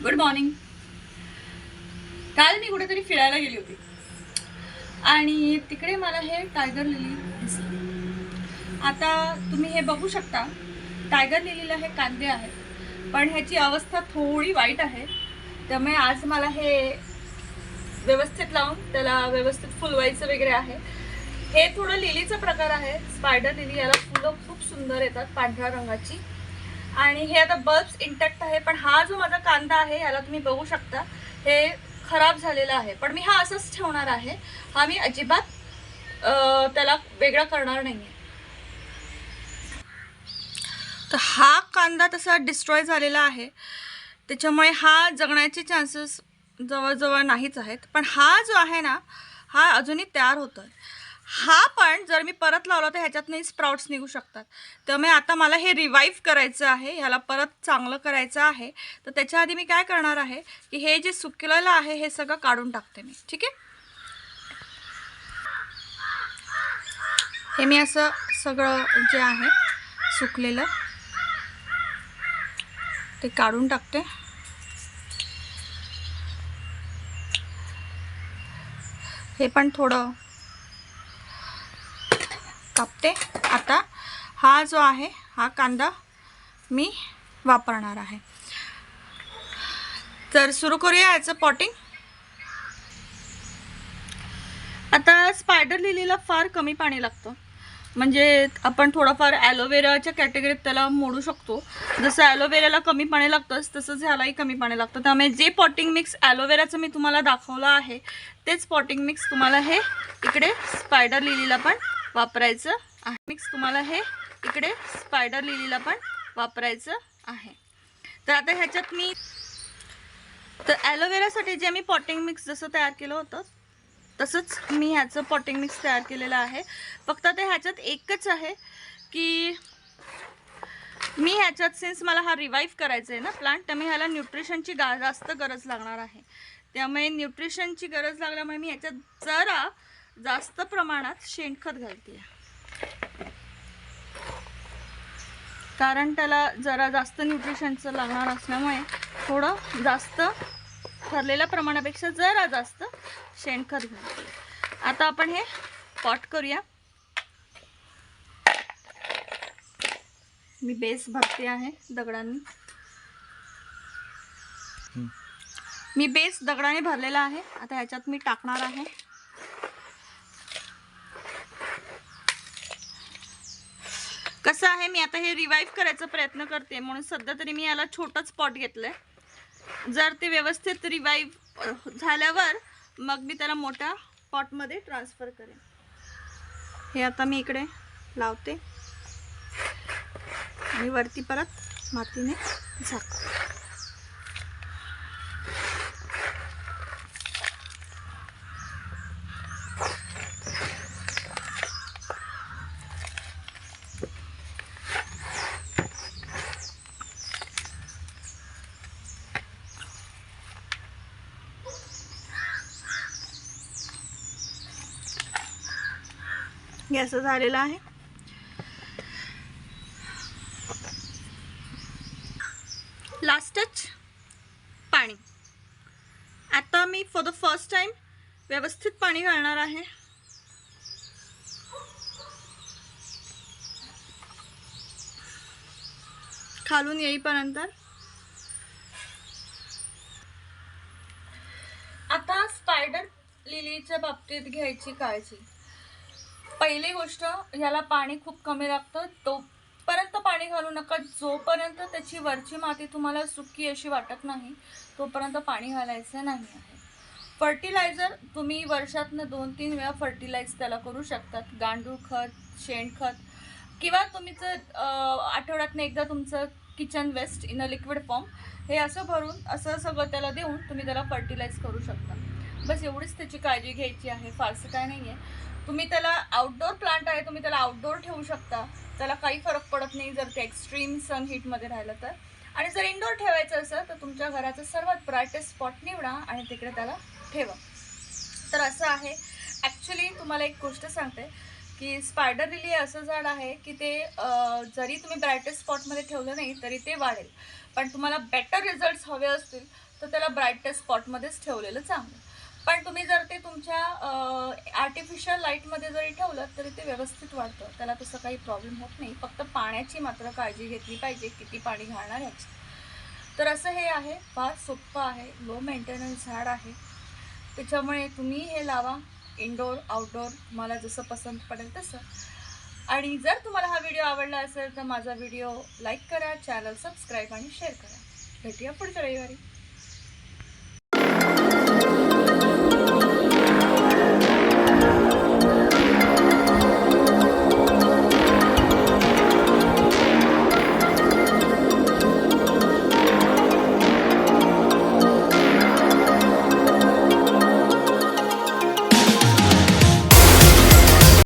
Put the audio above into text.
Good morning. काल मी कुठेतरी फिरायला गेली होती आणि तिकडे मला हे टायगर लिली दिसली. आता तुम्ही हे बघू शकता, टायगर लिलीला हे कांदे आहेत, पण ह्याची अवस्था थोडी वाईट आहे. त्यामुळे आज मला हे व्यवस्थित लावून त्याला व्यवस्थित फुलवायचं वगैरे आहे. हे थोडं लिलीचा प्रकार आहे, स्पायडर लिली. याला फुलं खूप सुंदर येतात पांढऱ्या रंगाची. आणि हे आता बल्ब्स इंटॅक्ट आहे, पण हा जो माझा कांदा आहे याला तुम्ही बघू शकता हे खराब झालेला आहे. पण मी हा असंच ठेवणार आहे. हा मी अजिबात त्याला वेगळा करणार नाही आहे. तर हा कांदा तसा डिस्ट्रॉय झालेला आहे, त्याच्यामुळे हा जगण्याचे चान्सेस जवळजवळ नाहीच आहेत. पण हा जो आहे ना, हा अजूनही तयार होतोय. हा पण जर मी परत लावला तर ह्याच्यातनंही स्प्राउट्स निघू शकतात. त्यामुळे आता मला हे रिवाईव्ह करायचं आहे, ह्याला परत चांगलं करायचं आहे. तर त्याच्या आधी मी काय करणार आहे की हे जे सुकलेलं आहे हे सगळं काढून टाकते मी. ठीक आहे, हे मी असं सगळं जे आहे सुकलेलं ते काढून टाकते. हे पण थोडं कापते. आता हा जो आहे हा कांदा मी वापरणार आहे. तर सुरू करूया याचं पॉटिंग. आता स्पायडर लिलीला फार कमी पाणी लागतं, म्हणजे आपण थोडंफार ॲलोवेराच्या कॅटेगरीत त्याला मोडू शकतो. जसं ॲलोवेराला कमी पाणी लागतंच तसंच ह्यालाही कमी पाणी लागतं. त्यामुळे जे पॉटिंग मिक्स ॲलोवेराचं मी तुम्हाला दाखवलं आहे तेच पॉटिंग मिक्स तुम्हाला हे इकडे स्पायडर लिलीला पण वापरायचं आहे. तर आता ह्याच्यात मी तर ॲलोवेरासाठी जे मी पॉटिंग मिक्स जसं तयार केलं होतं तसंच मी ह्याचं पॉटिंग मिक्स तयार केलेलं आहे. फक्त ते ह्याच्यात एकच आहे की मी ह्याच्यात सिन्स मला हा रिवाईव्ह करायचा आहे ना प्लांट, त्यामुळे ह्याला न्यूट्रिशनची जास्त गरज लागणार आहे. त्यामुळे न्यूट्रिशनची गरज लागल्यामुळे मी ह्याच्यात जरा जास्त प्रमाणात शेणखत घालते, कारण त्याला जरा जास्त न्यूट्रिशनचं लागणार असल्यामुळे थोडं जास्त ठरलेल्या प्रमाणापेक्षा जरा जास्त शेणखत घालते. आता आपण हे पॉट करूया. मी बेस भरते आहे दगडांनी. मी बेस दगडाने भरलेला आहे. आता ह्याच्यात मी टाकणार आहे. कसं आहे, मी आता हे रिवाईव्ह करायचा प्रयत्न करते म्हणून सध्या तरी मी याला छोटंच पॉट घेतलंय. जर ते व्यवस्थित रिवाईव्ह झाल्यावर मग मी त्याला मोठ्या पॉटमध्ये ट्रान्सफर करेन. हे आता मी इकडे लावते आणि वरती परत मातीने झाकते. हे असं झालेलं आहे. लास्ट टच पाणी. आता me for the first time व्यवस्थित पाणी घालणार आहे. खालून येईपर्यंत. आता स्पायडर लिलीच्या बाबतीत घ्यायची काळजी. पहिली गोष्ट, ह्याला पाणी खूप कमी लागतं. तोपर्यंत पाणी घालू नका जोपर्यंत त्याची वरची माती तुम्हाला सुकी अशी वाटत नाही तोपर्यंत पाणी घालायचं नाही आहे. फर्टिलायझर तुम्ही वर्षातनं 2-3 वेळा फर्टिलाइज त्याला करू शकतात. गांडूळ खत, शेणखत, किंवा तुमचं आठवड्यातनं एकदा तुमचं kitchen waste in a liquid form हे असं भरून असं सगळं त्याला देऊन तुम्ही त्याला फर्टिलाइज करू शकता. बस एवढीच त्याची काळजी घ्यायची आहे, फारसं काय नाही आहे. तुम्ही त्याला आउटडोर प्लांट आहे, तुम्ही त्याला आउटडोर ठेवू शकता, त्याला काही फरक पडत नाही जर ते एक्स्ट्रीम सन हीटमध्ये राहिलं तर. आणि जर इंडोर ठेवायचं असेल तर तुमच्या घराचा सर्वात ब्राईटेस्ट स्पॉट निवडा आणि तिकडे त्याला ठेवा. तर असं आहे. ॲक्च्युली तुम्हाला एक गोष्ट सांगते की स्पायडर लिली असं झाड आहे की ते जरी तुम्ही ब्राईटेस्ट स्पॉटमध्ये ठेवलं नाही तरी ते वाढेल. पण तुम्हाला बेटर रिझल्ट्स हवे असतील तर त्याला ब्राईटेस्ट स्पॉटमध्येच ठेवलेलं चांगलं. पण तुम्ही जर ते तुमच्या आर्टिफिशियल लाईटमध्ये जरी ठेवलं तरी ते व्यवस्थित वाढतं, त्याला तसं काही प्रॉब्लेम होत नाही. फक्त पाण्याची मात्र काळजी घेतली पाहिजे, किती पाणी घालणार याची. तर असं हे आहे, फार सोपं आहे, लो मेंटेनन्स झाड आहे. त्याच्यामुळे तुम्ही हे लावा, इनडोअर आउटडोअर तुम्हाला जसं पसंत पडेल तसं. आणि जर तुम्हाला हा व्हिडिओ आवडला असेल तर माझा व्हिडिओ लाईक करा, चॅनल सबस्क्राईब आणि शेअर करा. भेटूया पुढच्या रविवारी.